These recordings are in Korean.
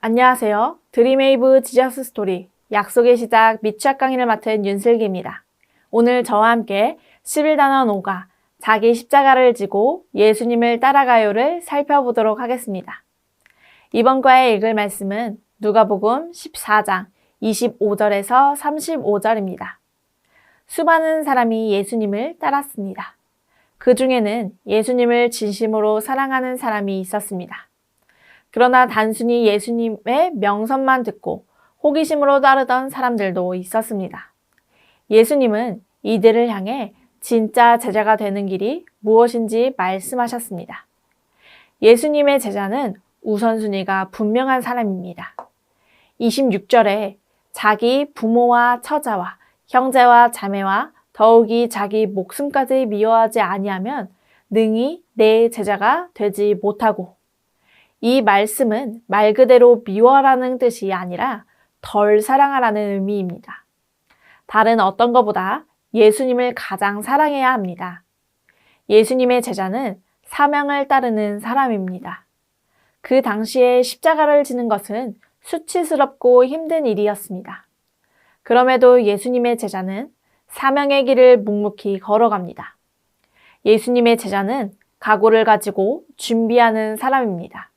안녕하세요. 드림웨이브 지저스 스토리 약속의 시작 미취학 강의를 맡은 윤슬기입니다. 오늘 저와 함께 11단원 5가 자기 십자가를 지고 예수님을 따라가요를 살펴보도록 하겠습니다. 이번 과에 읽을 말씀은 누가복음 14장 25절에서 35절입니다. 수많은 사람이 예수님을 따랐습니다. 그 중에는 예수님을 진심으로 사랑하는 사람이 있었습니다. 그러나 단순히 예수님의 명성만 듣고 호기심으로 따르던 사람들도 있었습니다. 예수님은 이들을 향해 진짜 제자가 되는 길이 무엇인지 말씀하셨습니다. 예수님의 제자는 우선순위가 분명한 사람입니다. 26절에 자기 부모와 처자와 형제와 자매와 더욱이 자기 목숨까지 미워하지 아니하면 능히 내 제자가 되지 못하고, 이 말씀은 말 그대로 미워하라는 뜻이 아니라 덜 사랑하라는 의미입니다. 다른 어떤 것보다 예수님을 가장 사랑해야 합니다. 예수님의 제자는 사명을 따르는 사람입니다. 그 당시에 십자가를 지는 것은 수치스럽고 힘든 일이었습니다. 그럼에도 예수님의 제자는 사명의 길을 묵묵히 걸어갑니다. 예수님의 제자는 각오를 가지고 준비하는 사람입니다.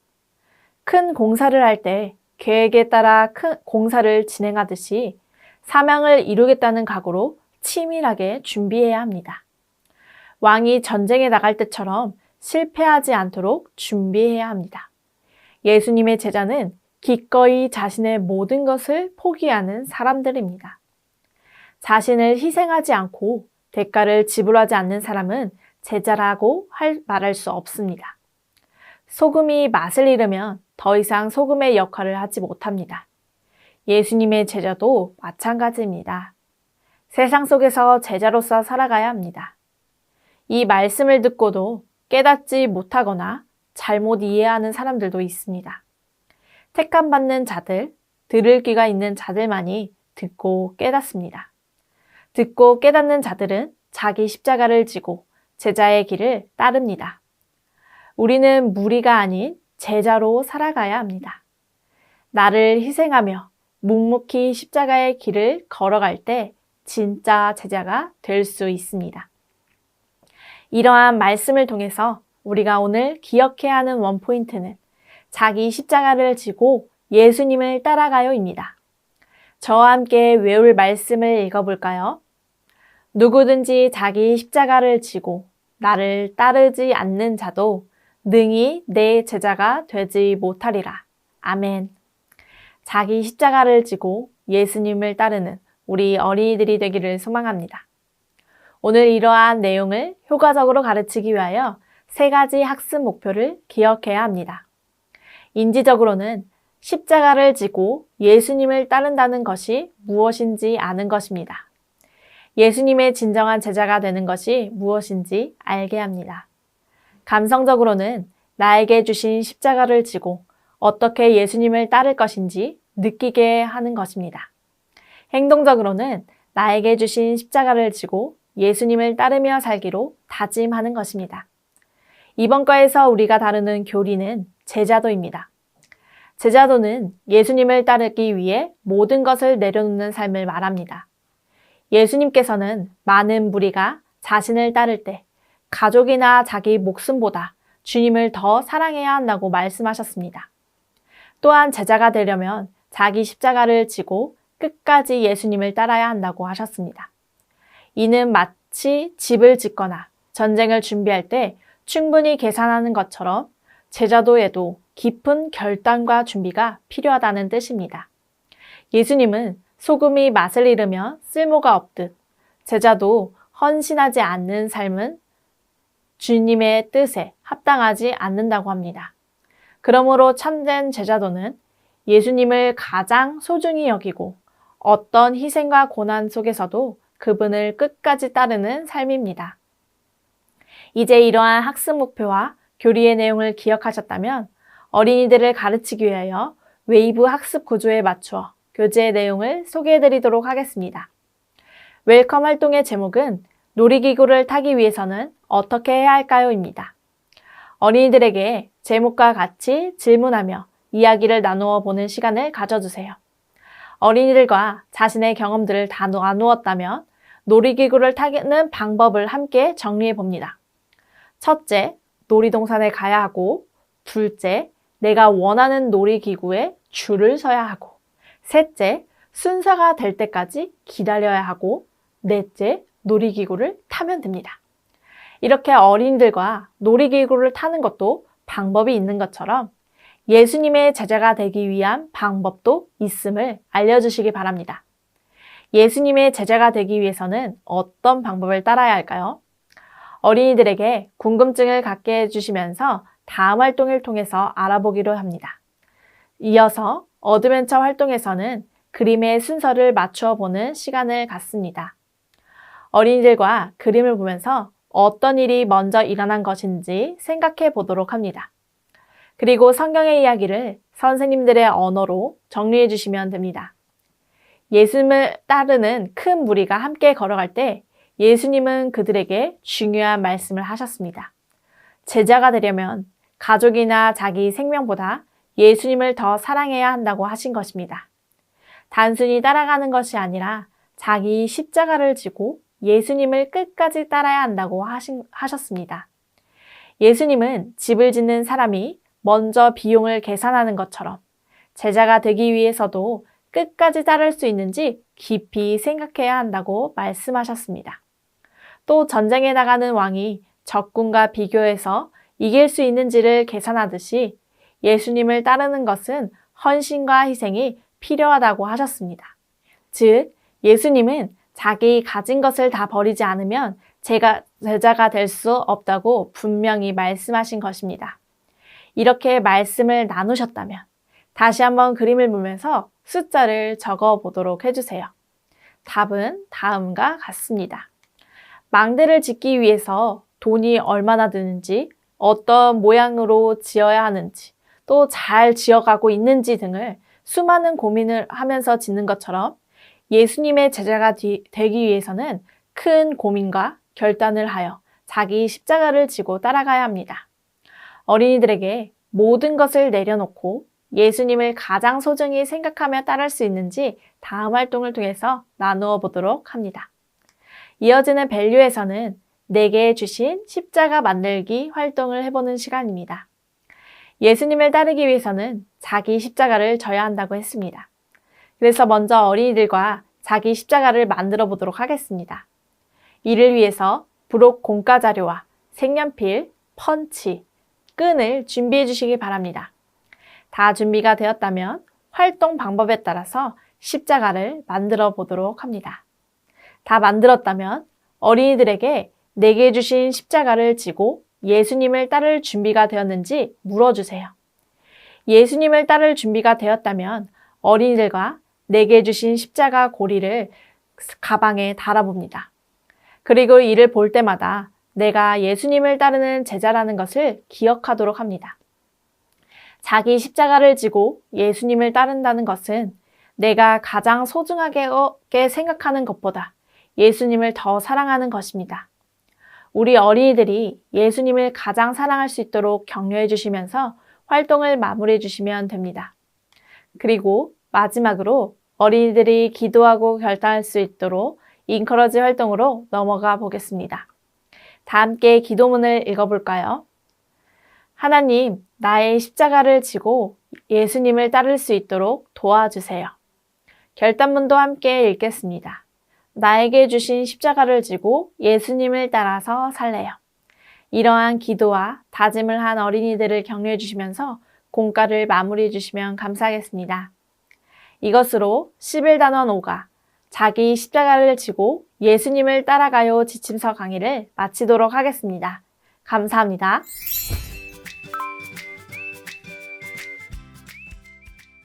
큰 공사를 할 때 계획에 따라 큰 공사를 진행하듯이 사명을 이루겠다는 각오로 치밀하게 준비해야 합니다. 왕이 전쟁에 나갈 때처럼 실패하지 않도록 준비해야 합니다. 예수님의 제자는 기꺼이 자신의 모든 것을 포기하는 사람들입니다. 자신을 희생하지 않고 대가를 지불하지 않는 사람은 제자라고 말할 수 없습니다. 소금이 맛을 잃으면 더 이상 소금의 역할을 하지 못합니다. 예수님의 제자도 마찬가지입니다. 세상 속에서 제자로서 살아가야 합니다. 이 말씀을 듣고도 깨닫지 못하거나 잘못 이해하는 사람들도 있습니다. 택함받는 자들, 들을 귀가 있는 자들만이 듣고 깨닫습니다. 듣고 깨닫는 자들은 자기 십자가를 지고 제자의 길을 따릅니다. 우리는 무리가 아닌 제자로 살아가야 합니다. 나를 희생하며 묵묵히 십자가의 길을 걸어갈 때 진짜 제자가 될 수 있습니다. 이러한 말씀을 통해서 우리가 오늘 기억해야 하는 원포인트는 자기 십자가를 지고 예수님을 따라가요입니다. 저와 함께 외울 말씀을 읽어볼까요? 누구든지 자기 십자가를 지고 나를 따르지 않는 자도 능히 내 제자가 되지 못하리라. 아멘. 자기 십자가를 지고 예수님을 따르는 우리 어린이들이 되기를 소망합니다. 오늘 이러한 내용을 효과적으로 가르치기 위하여 3가지 학습 목표를 기억해야 합니다. 인지적으로는 십자가를 지고 예수님을 따른다는 것이 무엇인지 아는 것입니다. 예수님의 진정한 제자가 되는 것이 무엇인지 알게 합니다. 감성적으로는 나에게 주신 십자가를 지고 어떻게 예수님을 따를 것인지 느끼게 하는 것입니다. 행동적으로는 나에게 주신 십자가를 지고 예수님을 따르며 살기로 다짐하는 것입니다. 이번 과에서 우리가 다루는 교리는 제자도입니다. 제자도는 예수님을 따르기 위해 모든 것을 내려놓는 삶을 말합니다. 예수님께서는 많은 무리가 자신을 따를 때 가족이나 자기 목숨보다 주님을 더 사랑해야 한다고 말씀하셨습니다. 또한 제자가 되려면 자기 십자가를 지고 끝까지 예수님을 따라야 한다고 하셨습니다. 이는 마치 집을 짓거나 전쟁을 준비할 때 충분히 계산하는 것처럼 제자도에도 깊은 결단과 준비가 필요하다는 뜻입니다. 예수님은 소금이 맛을 잃으면 쓸모가 없듯 제자도 헌신하지 않는 삶은 주님의 뜻에 합당하지 않는다고 합니다. 그러므로 참된 제자도는 예수님을 가장 소중히 여기고 어떤 희생과 고난 속에서도 그분을 끝까지 따르는 삶입니다. 이제 이러한 학습 목표와 교리의 내용을 기억하셨다면 어린이들을 가르치기 위하여 웨이브 학습 구조에 맞추어 교재의 내용을 소개해드리도록 하겠습니다. 웰컴 활동의 제목은 놀이기구를 타기 위해서는 어떻게 해야 할까요? 입니다. 어린이들에게 제목과 같이 질문하며 이야기를 나누어 보는 시간을 가져주세요. 어린이들과 자신의 경험들을 다 나누었다면 놀이기구를 타는 방법을 함께 정리해 봅니다. 첫째, 놀이동산에 가야 하고, 둘째, 내가 원하는 놀이기구에 줄을 서야 하고, 셋째, 순서가 될 때까지 기다려야 하고, 넷째, 놀이기구를 타면 됩니다. 이렇게 어린이들과 놀이기구를 타는 것도 방법이 있는 것처럼 예수님의 제자가 되기 위한 방법도 있음을 알려주시기 바랍니다. 예수님의 제자가 되기 위해서는 어떤 방법을 따라야 할까요? 어린이들에게 궁금증을 갖게 해주시면서 다음 활동을 통해서 알아보기로 합니다. 이어서 어드벤처 활동에서는 그림의 순서를 맞추어 보는 시간을 갖습니다. 어린이들과 그림을 보면서 어떤 일이 먼저 일어난 것인지 생각해 보도록 합니다. 그리고 성경의 이야기를 선생님들의 언어로 정리해 주시면 됩니다. 예수님을 따르는 큰 무리가 함께 걸어갈 때 예수님은 그들에게 중요한 말씀을 하셨습니다. 제자가 되려면 가족이나 자기 생명보다 예수님을 더 사랑해야 한다고 하신 것입니다. 단순히 따라가는 것이 아니라 자기 십자가를 지고 예수님을 끝까지 따라야 한다고 하셨습니다. 예수님은 집을 짓는 사람이 먼저 비용을 계산하는 것처럼 제자가 되기 위해서도 끝까지 따를 수 있는지 깊이 생각해야 한다고 말씀하셨습니다. 또 전쟁에 나가는 왕이 적군과 비교해서 이길 수 있는지를 계산하듯이 예수님을 따르는 것은 헌신과 희생이 필요하다고 하셨습니다. 즉, 예수님은 자기 가진 것을 다 버리지 않으면 제자가 될 수 없다고 분명히 말씀하신 것입니다. 이렇게 말씀을 나누셨다면 다시 한번 그림을 보면서 숫자를 적어 보도록 해주세요. 답은 다음과 같습니다. 망대를 짓기 위해서 돈이 얼마나 드는지, 어떤 모양으로 지어야 하는지, 또 잘 지어가고 있는지 등을 수많은 고민을 하면서 짓는 것처럼 예수님의 제자가 되기 위해서는 큰 고민과 결단을 하여 자기 십자가를 지고 따라가야 합니다. 어린이들에게 모든 것을 내려놓고 예수님을 가장 소중히 생각하며 따를 수 있는지 다음 활동을 통해서 나누어 보도록 합니다. 이어지는 밸류에서는 내게 주신 십자가 만들기 활동을 해보는 시간입니다. 예수님을 따르기 위해서는 자기 십자가를 져야 한다고 했습니다. 그래서 먼저 어린이들과 자기 십자가를 만들어 보도록 하겠습니다. 이를 위해서 부록 공과 자료와 색연필, 펀치, 끈을 준비해 주시기 바랍니다. 다 준비가 되었다면 활동 방법에 따라서 십자가를 만들어 보도록 합니다. 다 만들었다면 어린이들에게 내게 주신 십자가를 지고 예수님을 따를 준비가 되었는지 물어주세요. 예수님을 따를 준비가 되었다면 어린이들과 내게 주신 십자가 고리를 가방에 달아봅니다. 그리고 이를 볼 때마다 내가 예수님을 따르는 제자라는 것을 기억하도록 합니다. 자기 십자가를 지고 예수님을 따른다는 것은 내가 가장 소중하게 생각하는 것보다 예수님을 더 사랑하는 것입니다. 우리 어린이들이 예수님을 가장 사랑할 수 있도록 격려해 주시면서 활동을 마무리해 주시면 됩니다. 그리고 마지막으로 어린이들이 기도하고 결단할 수 있도록 인커러지 활동으로 넘어가 보겠습니다. 다 함께 기도문을 읽어볼까요? 하나님, 나의 십자가를 지고 예수님을 따를 수 있도록 도와주세요. 결단문도 함께 읽겠습니다. 나에게 주신 십자가를 지고 예수님을 따라서 살래요. 이러한 기도와 다짐을 한 어린이들을 격려해 주시면서 공과를 마무리해 주시면 감사하겠습니다. 이것으로 11단원 5가 자기 십자가를 지고 예수님을 따라가요 지침서 강의를 마치도록 하겠습니다. 감사합니다.